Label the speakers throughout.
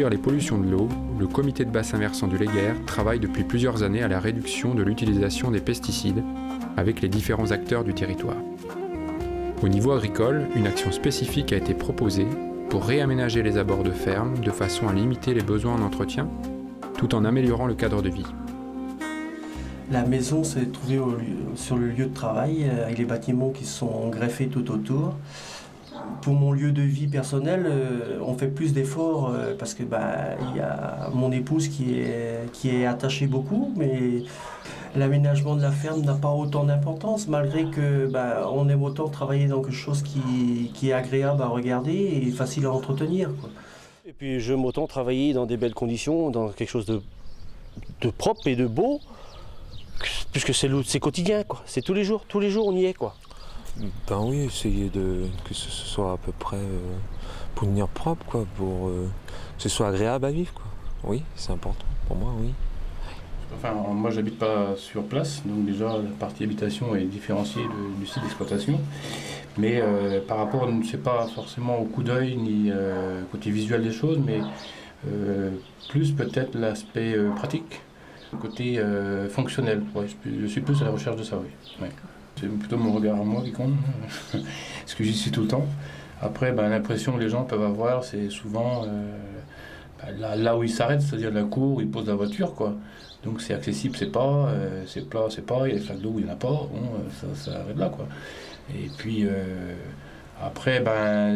Speaker 1: réduire les pollutions de l'eau, le comité de bassin versant du Léguerre travaille depuis plusieurs années à la réduction de l'utilisation des pesticides avec les différents acteurs du territoire. Au niveau agricole, une action spécifique a été proposée pour réaménager les abords de ferme de façon à limiter les besoins en entretien, tout en améliorant le cadre de vie.
Speaker 2: La maison s'est trouvée sur le lieu de travail, avec les bâtiments qui sont greffés tout autour. Pour mon lieu de vie personnel, on fait plus d'efforts parce que y a mon épouse qui est attachée beaucoup, mais l'aménagement de la ferme n'a pas autant d'importance, malgré que on aime autant travailler dans quelque chose qui est agréable à regarder et facile à entretenir, quoi.
Speaker 3: Et puis j'aime autant travailler dans des belles conditions, dans quelque chose de propre et de beau, puisque c'est quotidien, quoi. C'est tous les jours on y est, quoi.
Speaker 4: Ben oui, essayer que ce soit à peu près pour tenir propre, quoi, pour que ce soit agréable à vivre, quoi. Oui, c'est important pour moi, oui.
Speaker 5: Enfin, moi j'habite pas sur place, donc déjà la partie habitation est différenciée du site d'exploitation. Mais par rapport, c'est pas forcément au coup d'œil ni côté visuel des choses, mais plus peut-être l'aspect pratique, le côté fonctionnel. Ouais, je suis plus à la recherche de ça, oui. Ouais. C'est plutôt mon regard à moi qui compte, parce que j'y suis tout le temps. Après, l'impression que les gens peuvent avoir, c'est souvent là où ils s'arrêtent, c'est-à-dire la cour où ils posent la voiture, quoi. Donc c'est accessible, c'est pas, c'est plat, c'est pas, il y a des flaques d'eau où il n'y en a pas, bon, ça arrête là, quoi. Et puis après,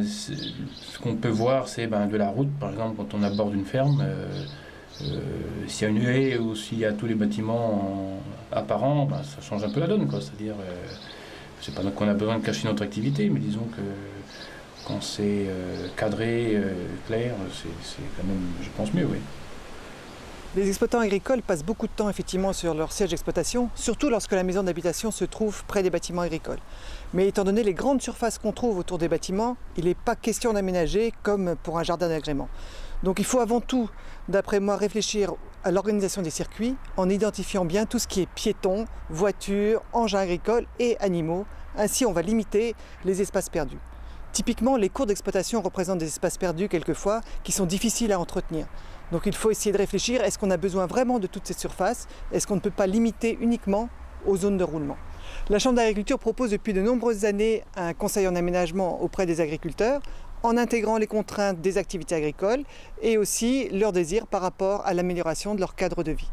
Speaker 5: ce qu'on peut voir, c'est de la route, par exemple, quand on aborde une ferme, s'il y a une haie ou s'il y a tous les bâtiments apparents, ça change un peu la donne, quoi. C'est-à-dire, c'est pas qu'on a besoin de cacher notre activité, mais disons que quand c'est cadré, clair, c'est quand même, je pense, mieux, oui.
Speaker 6: Les exploitants agricoles passent beaucoup de temps effectivement sur leur siège d'exploitation, surtout lorsque la maison d'habitation se trouve près des bâtiments agricoles. Mais étant donné les grandes surfaces qu'on trouve autour des bâtiments, il n'est pas question d'aménager comme pour un jardin d'agrément. Donc il faut avant tout, d'après moi, réfléchir à l'organisation des circuits en identifiant bien tout ce qui est piétons, voitures, engins agricoles et animaux. Ainsi, on va limiter les espaces perdus. Typiquement, les cours d'exploitation représentent des espaces perdus quelquefois qui sont difficiles à entretenir. Donc il faut essayer de réfléchir, est-ce qu'on a besoin vraiment de toute cette surface? Est-ce qu'on ne peut pas limiter uniquement aux zones de roulement? La Chambre d'agriculture propose depuis de nombreuses années un conseil en aménagement auprès des agriculteurs en intégrant les contraintes des activités agricoles et aussi leurs désirs par rapport à l'amélioration de leur cadre de vie.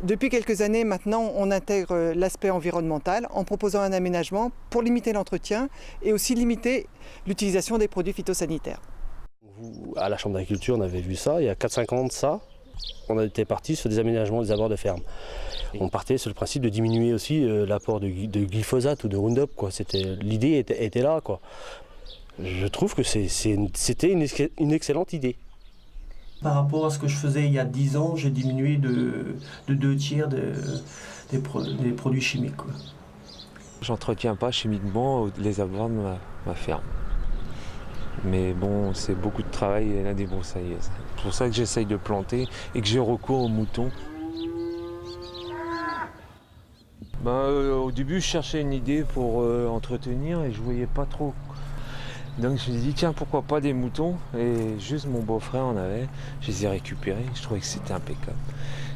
Speaker 6: Depuis quelques années maintenant, on intègre l'aspect environnemental en proposant un aménagement pour limiter l'entretien et aussi limiter l'utilisation des produits phytosanitaires.
Speaker 3: À la Chambre d'agriculture, on avait vu ça, il y a 4-5 ans de ça, on était parti sur des aménagements des abords de ferme. On partait sur le principe de diminuer aussi l'apport de glyphosate ou de Roundup, quoi. L'idée était là, quoi. Je trouve que c'était une excellente idée.
Speaker 2: Par rapport à ce que je faisais il y a 10 ans, j'ai diminué de 2/3 des produits chimiques, quoi.
Speaker 4: J'entretiens pas chimiquement les abords de ma ferme. Mais bon, c'est beaucoup de travail et la débroussailleuse. C'est pour ça que j'essaye de planter et que j'ai recours aux moutons. Au début, je cherchais une idée pour entretenir et je voyais pas trop. Donc je me suis dit, tiens, pourquoi pas des moutons? Et juste mon beau-frère en avait, je les ai récupérés, je trouvais que c'était impeccable.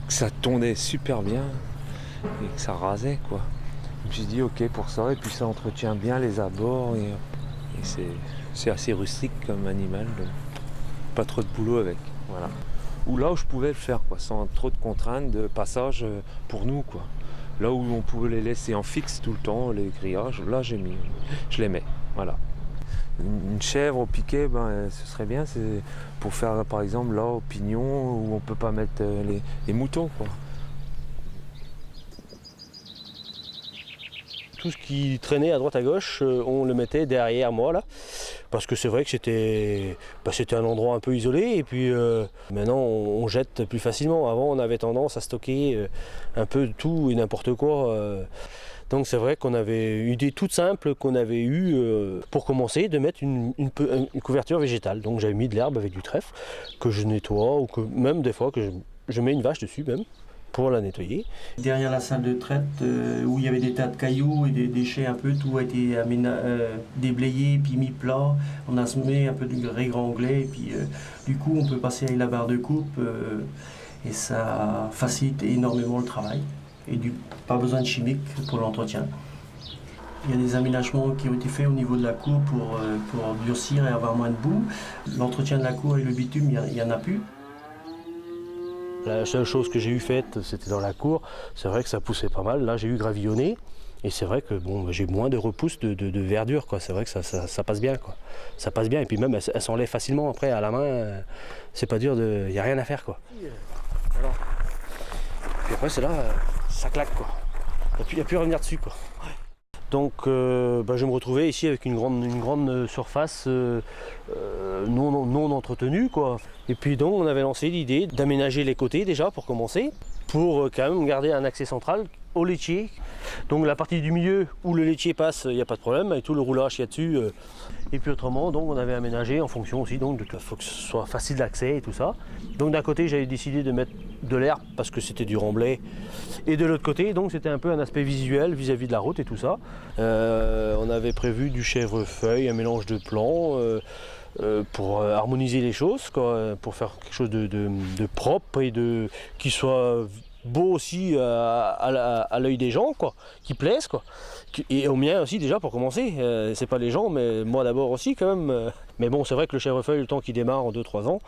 Speaker 4: Que ça tondait super bien et que ça rasait, quoi. Je me suis dit, ok pour ça, et puis ça entretient bien les abords et c'est assez rustique comme animal, donc pas trop de boulot avec, voilà. Ou là où je pouvais le faire, quoi, sans trop de contraintes de passage pour nous, quoi. Là où on pouvait les laisser en fixe tout le temps, les grillages, là je les mets, voilà. Une chèvre au piquet, ce serait bien, c'est pour faire par exemple là au pignon où on peut pas mettre les moutons, quoi.
Speaker 3: Tout ce qui traînait à droite à gauche, on le mettait derrière moi là, parce que c'est vrai que c'était un endroit un peu isolé et puis maintenant on jette plus facilement. Avant on avait tendance à stocker un peu tout et n'importe quoi. Donc c'est vrai qu'on avait une idée toute simple qu'on avait eue pour commencer de mettre une couverture végétale. Donc j'avais mis de l'herbe avec du trèfle que je nettoie ou que même des fois que je mets une vache dessus même pour la nettoyer.
Speaker 2: Derrière la salle de traite, où il y avait des tas de cailloux et des déchets un peu, tout a été déblayé, puis mis plat. On a semé un peu de régranglé, et puis du coup on peut passer avec la barre de coupe, et ça facilite énormément le travail. Et pas besoin de chimique pour l'entretien. Il y a des aménagements qui ont été faits au niveau de la cour pour durcir et avoir moins de boue. L'entretien de la cour et le bitume, il n'y en a plus.
Speaker 3: La seule chose que j'ai eu faite, c'était dans la cour. C'est vrai que ça poussait pas mal. Là, j'ai eu gravillonné. Et c'est vrai que bon, j'ai moins de repousse de verdure, quoi. C'est vrai que ça passe bien, quoi. Ça passe bien. Et puis même, elle s'enlève facilement après à la main. C'est pas dur, il n'y a rien à faire, quoi. Voilà. Puis après, c'est là, ça claque, quoi. Il n'y a plus à revenir dessus, quoi. Ouais. Donc je vais me retrouver ici avec une grande surface non entretenue, quoi. Et puis donc on avait lancé l'idée d'aménager les côtés déjà pour commencer, pour quand même garder un accès central au laitier. Donc la partie du milieu où le laitier passe, il n'y a pas de problème, avec tout le roulage qu'il y a dessus. Et puis autrement, donc on avait aménagé en fonction aussi, donc il faut que ce soit facile d'accès et tout ça. Donc d'un côté j'avais décidé de mettre de l'herbe parce que c'était du remblai. Et de l'autre côté, donc c'était un peu un aspect visuel vis-à-vis de la route et tout ça. On avait prévu du chèvrefeuille, un mélange de plants pour harmoniser les choses, quoi, pour faire quelque chose de propre et qui soit beau aussi à l'œil des gens, quoi, qui plaise, quoi. Et au mien aussi déjà pour commencer, c'est pas les gens, mais moi d'abord aussi quand même. Mais bon, c'est vrai que le chèvrefeuille, le temps qu'il démarre en 2-3 ans,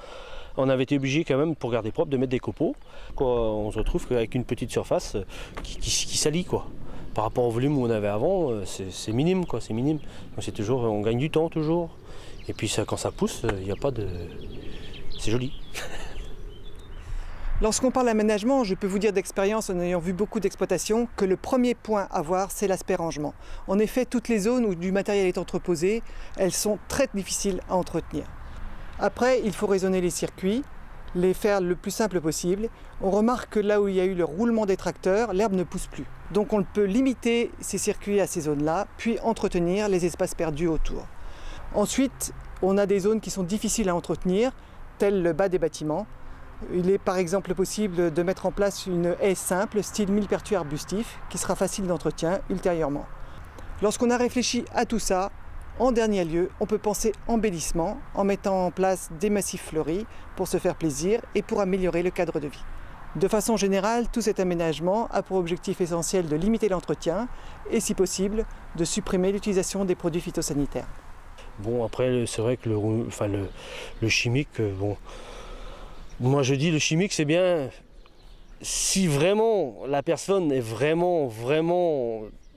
Speaker 3: on avait été obligé quand même pour garder propre de mettre des copeaux. Quoi, on se retrouve qu'avec une petite surface qui salit, quoi. Par rapport au volume où on avait avant, c'est minime, quoi, c'est minime. Donc c'est toujours, on gagne du temps toujours. Et puis ça, quand ça pousse, il n'y a pas de, c'est joli.
Speaker 6: Lorsqu'on parle d'aménagement, je peux vous dire d'expérience en ayant vu beaucoup d'exploitations que le premier point à voir, c'est l'aspect rangement. En effet, toutes les zones où du matériel est entreposé, elles sont très difficiles à entretenir. Après, il faut raisonner les circuits, les faire le plus simple possible. On remarque que là où il y a eu le roulement des tracteurs, l'herbe ne pousse plus. Donc on peut limiter ces circuits à ces zones-là, puis entretenir les espaces perdus autour. Ensuite, on a des zones qui sont difficiles à entretenir, telles le bas des bâtiments. Il est par exemple possible de mettre en place une haie simple, style millepertuis arbustif, qui sera facile d'entretien ultérieurement. Lorsqu'on a réfléchi à tout ça, en dernier lieu, on peut penser embellissement en mettant en place des massifs fleuris pour se faire plaisir et pour améliorer le cadre de vie. De façon générale, tout cet aménagement a pour objectif essentiel de limiter l'entretien et, si possible, de supprimer l'utilisation des produits phytosanitaires.
Speaker 3: Bon, après, c'est vrai que le chimique, bon, moi je dis le chimique c'est bien si vraiment la personne est vraiment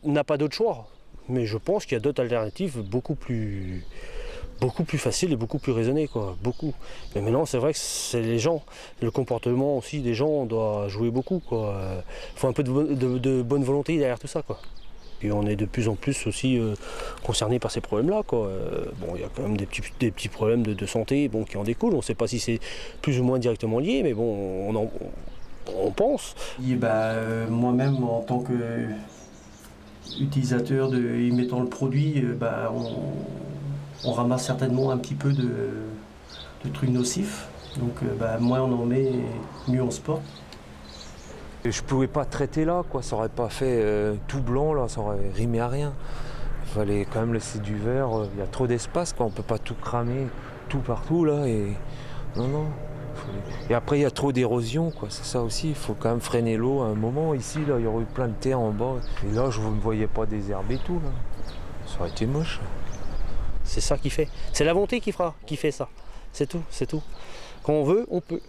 Speaker 3: n'a pas d'autre choix. Mais je pense qu'il y a d'autres alternatives beaucoup plus faciles et beaucoup plus raisonnées, quoi. Beaucoup. Mais maintenant c'est vrai que c'est les gens, le comportement aussi des gens doit jouer beaucoup, quoi. Faut un peu de bonne volonté derrière tout ça, quoi. Et on est de plus en plus aussi concernés par ces problèmes-là, quoi. Bon, il y a quand même des petits problèmes de santé, bon, qui en découlent. On ne sait pas si c'est plus ou moins directement lié, mais bon, on pense.
Speaker 2: Et moi-même, en tant qu'utilisateur y mettant le produit, on ramasse certainement un petit peu de trucs nocifs. Donc moins on en met, mieux on se porte.
Speaker 4: Je pouvais pas traiter là, quoi. Ça aurait pas fait tout blanc, là, ça aurait rimé à rien. Il fallait quand même laisser du vert, il y a trop d'espace, quoi. On peut pas tout cramer, tout partout là. Et non. Et après il y a trop d'érosion, quoi. C'est ça aussi, il faut quand même freiner l'eau à un moment. Ici, là, il y aurait eu plein de terre en bas. Et là, je ne me voyais pas désherber tout, là. Ça aurait été moche.
Speaker 3: C'est ça qui fait. C'est la volonté qui fait ça. C'est tout. Quand on veut, on peut.